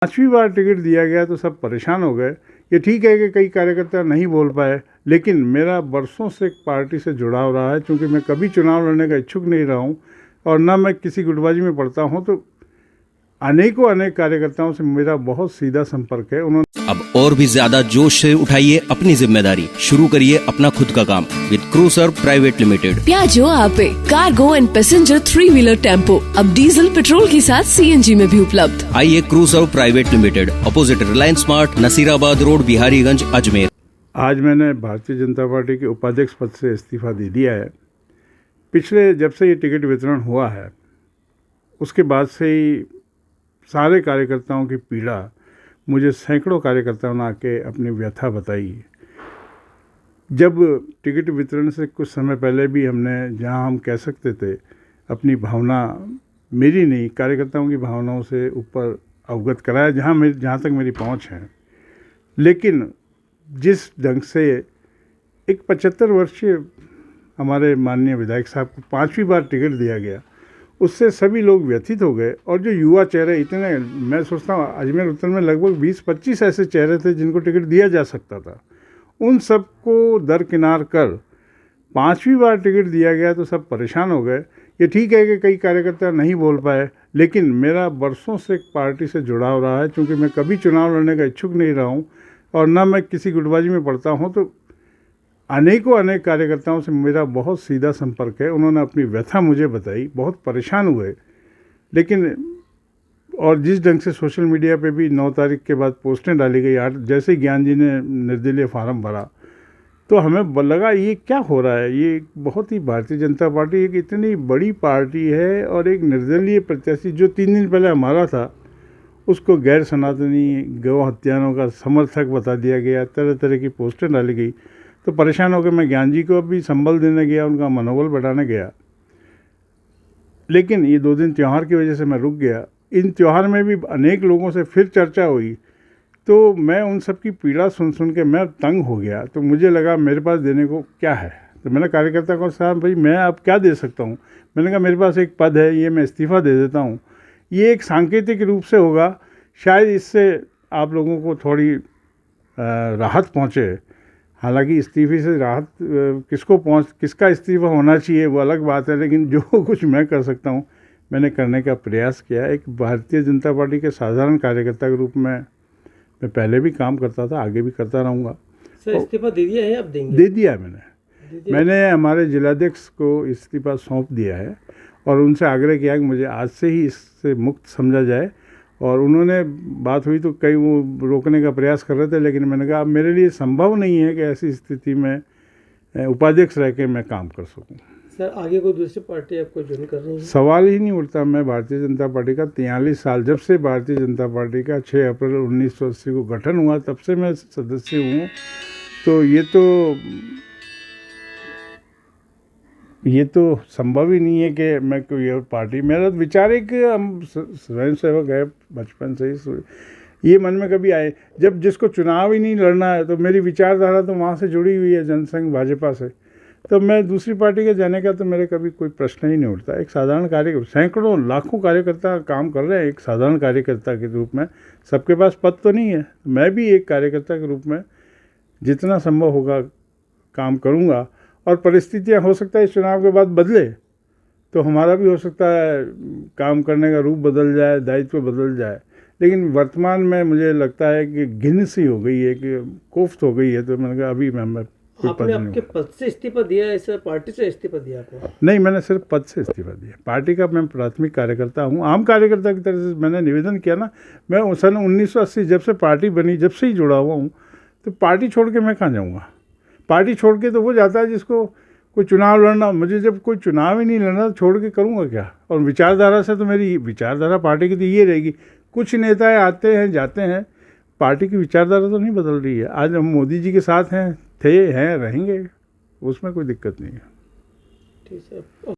5वीं बार टिकट दिया गया तो सब परेशान हो गए। ये ठीक है कि कई कार्यकर्ता नहीं बोल पाए, लेकिन मेरा बरसों से एक पार्टी से जुड़ाव रहा है। क्योंकि मैं कभी चुनाव लड़ने का इच्छुक नहीं रहा हूँ और ना मैं किसी गुटबाजी में पड़ता हूँ, तो अनेक कार्यकर्ताओं से मेरा बहुत सीधा संपर्क है। उन्होंने अब और भी ज्यादा जोश से उठाइए अपनी जिम्मेदारी, शुरू करिए अपना खुद का काम with crusher private limited. Piaggio Ape cargo and passenger 3 wheeler tempo अब डीजल पेट्रोल के साथ सीएनजी में भी उपलब्ध। आइए Cruiser private limited, opposite Reliance Smart, Nasirabad road, Bihariganj, Ajmer. आज मैंने भारतीय जनता पार्टी के उपाध्यक्ष पद से इस्तीफा दे दिया है। पिछले जब से ये टिकट वितरण हुआ है उसके बाद से ही सारे कार्यकर्ताओं की पीड़ा, मुझे सैकड़ों कार्यकर्ताओं ने आके अपनी व्यथा बताई। जब टिकट वितरण से कुछ समय पहले भी हमने, जहां हम कह सकते थे अपनी भावना, मेरी नहीं कार्यकर्ताओं की भावनाओं से ऊपर अवगत कराया जहां तक मेरी पहुंच है, लेकिन जिस ढंग से एक 75 वर्षीय हमारे माननीय विधायक साहब को 5वीं बार टिकट दिया गया, उससे सभी लोग व्यथित हो गए। और जो युवा चेहरे इतने, मैं सोचता हूँ अजमेर उत्तर में लगभग 20-25 ऐसे चेहरे थे जिनको टिकट दिया जा सकता था, उन सबको दरकिनार कर 5वीं बार टिकट दिया गया तो सब परेशान हो गए। ये ठीक है कि कई कार्यकर्ता नहीं बोल पाए, लेकिन मेरा बरसों से एक पार्टी से जुड़ाव रहा है। क्योंकि मैं कभी चुनाव लड़ने का इच्छुक नहीं रहा हूँ और ना मैं किसी गुटबाजी में पड़ता हूँ, तो अनेक कार्यकर्ताओं से मेरा बहुत सीधा संपर्क है। उन्होंने अपनी व्यथा मुझे बताई, बहुत परेशान हुए। लेकिन और जिस ढंग से सोशल मीडिया पे भी 9 तारीख के बाद पोस्टें डाली गई, 8 जैसे ज्ञान जी ने निर्दलीय फार्म भरा, तो हमें लगा ये क्या हो रहा है। ये बहुत ही, भारतीय जनता पार्टी एक इतनी बड़ी पार्टी है और एक निर्दलीय प्रत्याशी जो 3 दिन पहले हमारा था, उसको गैर सनातनी गौ हत्याओं का समर्थक बता दिया गया, तरह तरह की पोस्टें डाली गई। तो परेशान होकर मैं ज्ञान जी को भी संबल देने गया, उनका मनोबल बढ़ाने गया। लेकिन ये 2 दिन त्यौहार की वजह से मैं रुक गया। इन त्यौहार में भी अनेक लोगों से फिर चर्चा हुई, तो मैं उन सब की पीड़ा सुन के मैं तंग हो गया। तो मुझे लगा मेरे पास देने को क्या है। तो मैंने कार्यकर्ता को कहा, भाई मैं अब क्या दे सकता हूँ। मैंने कहा मेरे पास एक पद है, ये मैं इस्तीफ़ा दे देता हूँ। ये एक सांकेतिक रूप से होगा, शायद इससे आप लोगों को थोड़ी राहत पहुँचे। हालांकि इस्तीफे से राहत किसका इस्तीफा होना चाहिए वो अलग बात है, लेकिन जो कुछ मैं कर सकता हूँ मैंने करने का प्रयास किया। एक भारतीय जनता पार्टी के साधारण कार्यकर्ता के रूप में मैं पहले भी काम करता था, आगे भी करता रहूँगा। सर इस्तीफा दे दिया है, आप देंगे? दे दिया है मैंने हमारे जिलाध्यक्ष को इस्तीफा सौंप दिया है और उनसे आग्रह किया कि मुझे आज से ही इससे मुक्त समझा जाए। और उन्होंने, बात हुई तो कई वो रोकने का प्रयास कर रहे थे, लेकिन मैंने कहा अब मेरे लिए संभव नहीं है कि ऐसी स्थिति में उपाध्यक्ष रह के मैं काम कर सकूं। सर आगे कोई दूसरी पार्टी आपको ज्वाइन कर रही है? सवाल ही नहीं उठता। मैं भारतीय जनता पार्टी का 43 साल, जब से भारतीय जनता पार्टी का 6 अप्रैल 1980 को गठन हुआ तब से मैं सदस्य हूँ। तो ये तो संभव ही नहीं है कि मैं कोई और पार्टी, मेरा विचार है कि हम स्वयं सेवक है बचपन से ही, ये मन में कभी आए। जब जिसको चुनाव ही नहीं लड़ना है, तो मेरी विचारधारा तो वहाँ से जुड़ी हुई है, जनसंघ भाजपा से, तो मैं दूसरी पार्टी के जाने का तो मेरे कभी कोई प्रश्न ही नहीं उठता। एक साधारण सैकड़ों लाखों कार्यकर्ता काम कर रहे हैं एक साधारण कार्यकर्ता के रूप में। सबके पास पद तो नहीं है, मैं भी एक कार्यकर्ता के रूप में जितना संभव होगा काम करूँगा। और परिस्थितियां हो सकता है इस चुनाव के बाद बदले, तो हमारा भी हो सकता है काम करने का रूप बदल जाए, दायित्व बदल जाए। लेकिन वर्तमान में मुझे लगता है कि घिन सी हो गई है, कि कोफ्त हो गई है। तो मैंने कहा अभी मैं आपने आपके पद से इस्तीफा दिया है, सर पार्टी से इस्तीफा दिया आपको? नहीं, मैंने सिर्फ पद से इस्तीफा दिया। पार्टी का मैं प्राथमिक कार्यकर्ता हूँ, आम कार्यकर्ता की तरह से मैंने निवेदन किया ना। मैं सन 1980 जब से पार्टी बनी, जब से ही जुड़ा हुआ हूँ, तो पार्टी छोड़ के मैं कहाँ जाऊँगा। पार्टी छोड़ के तो वो जाता है जिसको कोई चुनाव लड़ना। मुझे जब कोई चुनाव ही नहीं लड़ना तो छोड़ के करूँगा क्या। और विचारधारा से तो मेरी विचारधारा पार्टी की तो ये रहेगी। कुछ नेता आते हैं जाते हैं, पार्टी की विचारधारा तो नहीं बदल रही है। आज हम मोदी जी के साथ हैं, रहेंगे, उसमें कोई दिक्कत नहीं है। ठीक है।